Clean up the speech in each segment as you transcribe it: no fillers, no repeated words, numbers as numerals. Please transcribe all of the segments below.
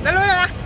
Dalawa yan ah!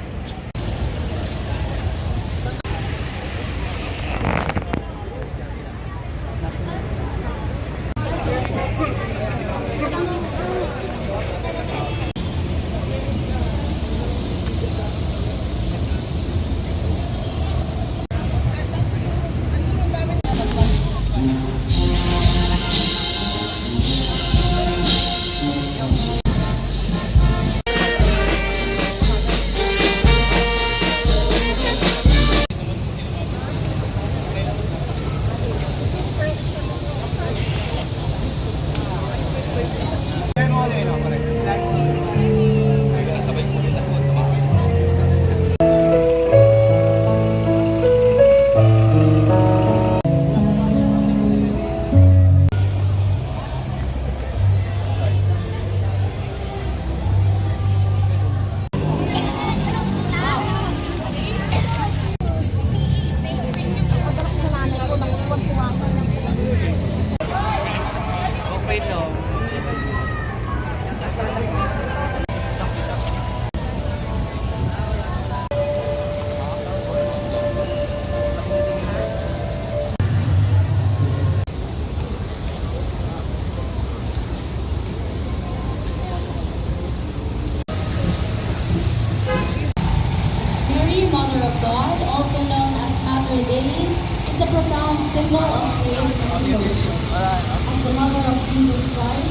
Mother of God, also known as Mater Dei, is a profound symbol of faith and devotion. As the mother of Jesus Christ,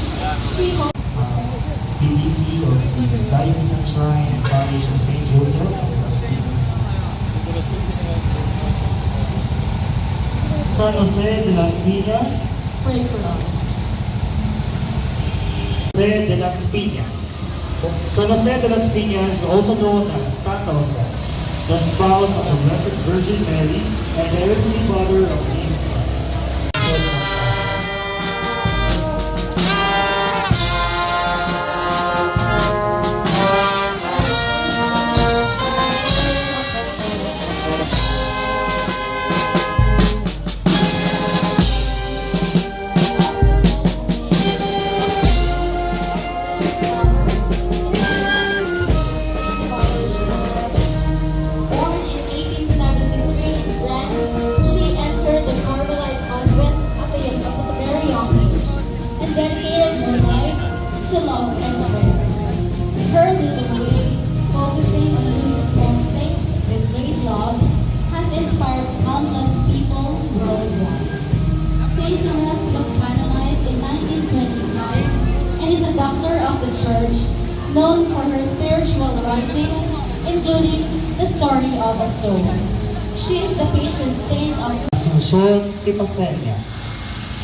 she holds BBC of the Diocesan Shrine and Parish of St. Joseph of Las Piñas. San Jose de las Piñas, pray for us. Jose de las Piñas. San Jose de las Piñas, also known as Santa Jose, the spouse of the Blessed Virgin Mary and the earthly father of Jesus Christ. Known for her spiritual writings, including The Story of a Soul. She is the patron saint of Asunción Tipasenia.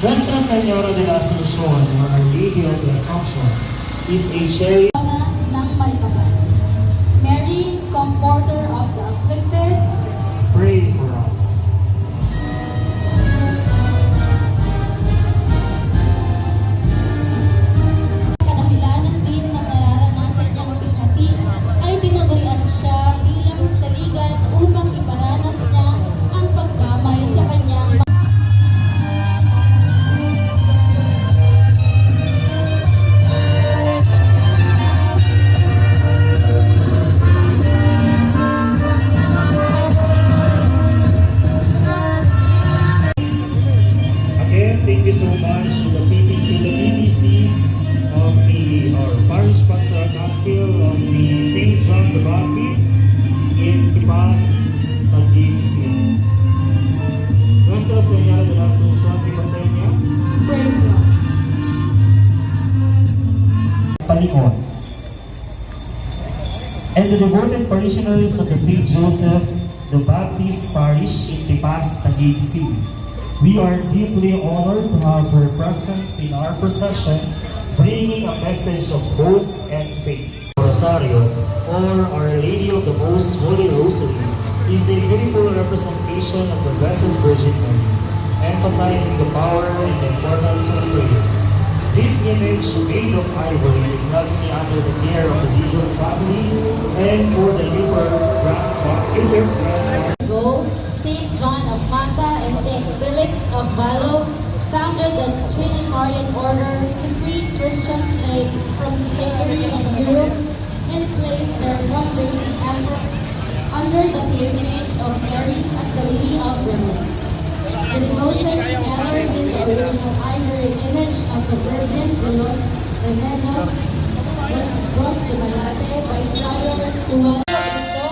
Nuestra Señora de la Asunción, or Our Lady of the Assumption, is a cherry ng Maritaban. Mary, comforter of the afflicted, pray for us. Thank you so much to the BBC of our Parish Pastoral Council of the St. John the Baptist in Tipas, Taguig City. Nuestra Señora de la Asunción Tipasenia, pray for us. Palingon. And the devoted parishioners of the St. Joseph the Baptist Parish in Tipas, Taguig City. We are deeply honored to have her presence in our procession, bringing a message of hope and faith. Rosario, or Our Lady of the Most Holy Rosary, is a beautiful representation of the Blessed Virgin Mary, emphasizing the power and the importance of prayer. This image, made of ivory, is lovingly under the care of the Dizon family and for the St. John of Mata and St. Felix of Valo founded the Trinitarian Unitarian Order to free Christian slaves from slavery in Europe and place their fundraising efforts under the patronage of Mary as the Lady of Rome. The devotion gathered in the original ivory image of the Virgin de los Remedios was brought to Malate by Friar Juan Cristo.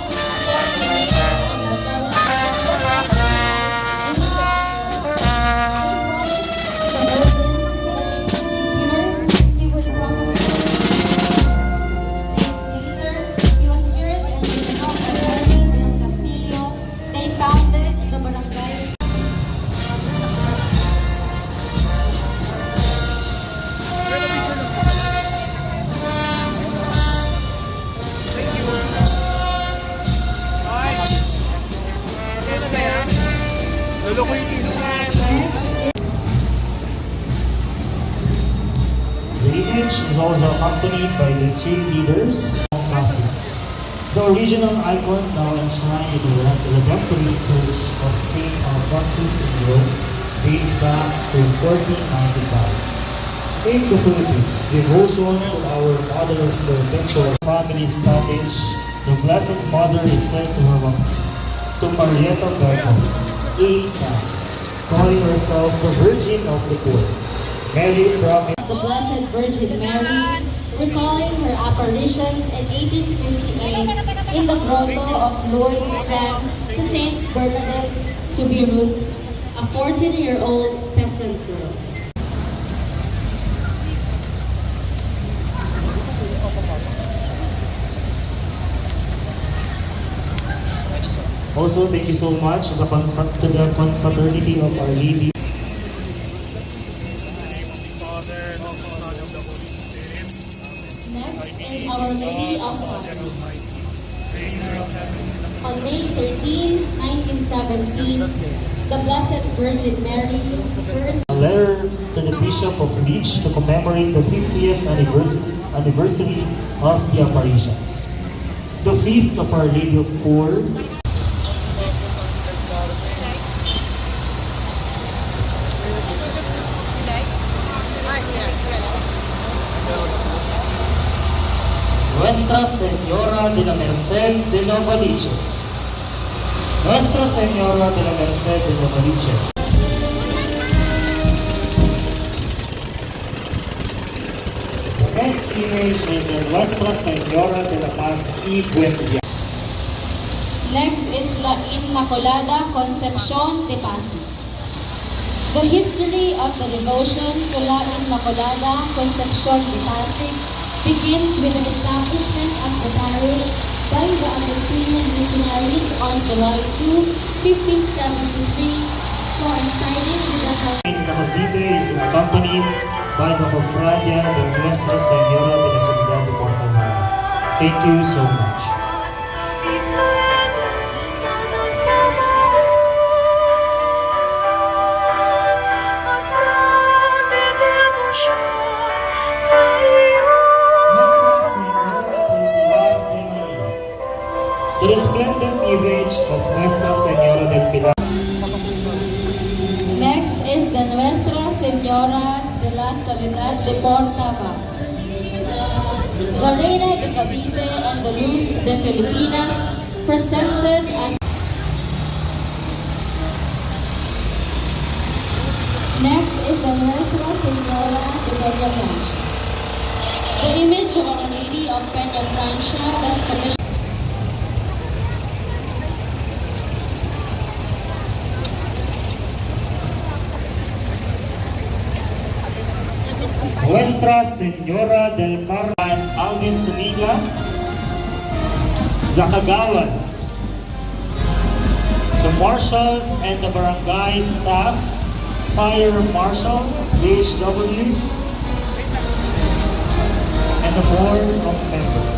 The image is also accompanied by the street leaders and Catholics. The original icon now enshrined in the Redemptorist Church of St. Alphonsus in Rome dates back to 1495. In the Philippines, devotion to our Mother of Perpetual Family's cottage, the Blessed Mother is said to have to Marietta Berto 8 times, calling herself the Virgin of the Poor. Mary promised The Blessed Virgin Mary, recalling her apparitions in 1858 in the grotto of Lourdes, France, to Saint Bernadette Soubirous, a 14-year-old peasant girl. Also, thank you so much to the Confraternity of Our Lady. Next is Our Lady of Fatima. On May 13, 1917, the Blessed Virgin Mary first A letter to the Bishop of Leech to commemorate the 50th anniversary of the apparitions. The Feast of Our Lady of Poor. Nuestra Señora de la Merced de los Valiches. Nuestra Señora de la Merced de los Valiches. The next image is Nuestra Señora de la Paz y Buen Día. Next is La Inmaculada Concepcion de Pasig. The history of the devotion to La Inmaculada Concepcion de Pasig begins with the establishment of the parish by the Augustinian missionaries on July 2, 1573, coinciding with the The Cavite is accompanied by the Cofradia de Nuestra Señora de la Sanidad de Portamara. Thank you so much. The resplendent image of Nuestra Señora del Pilar. Next is the Nuestra Señora de la Soledad de Portaba. The Reina de Cavite and the Luz de Filipinas, presented as. Next is the Nuestra Señora de Peña Francia. The image of Our Lady of Peña Francia was commissioned. Nuestra Señora del Carmen, Alvin Zuniga, the Kagawans, the marshals and the barangay staff, fire marshal, HW, and the board of members.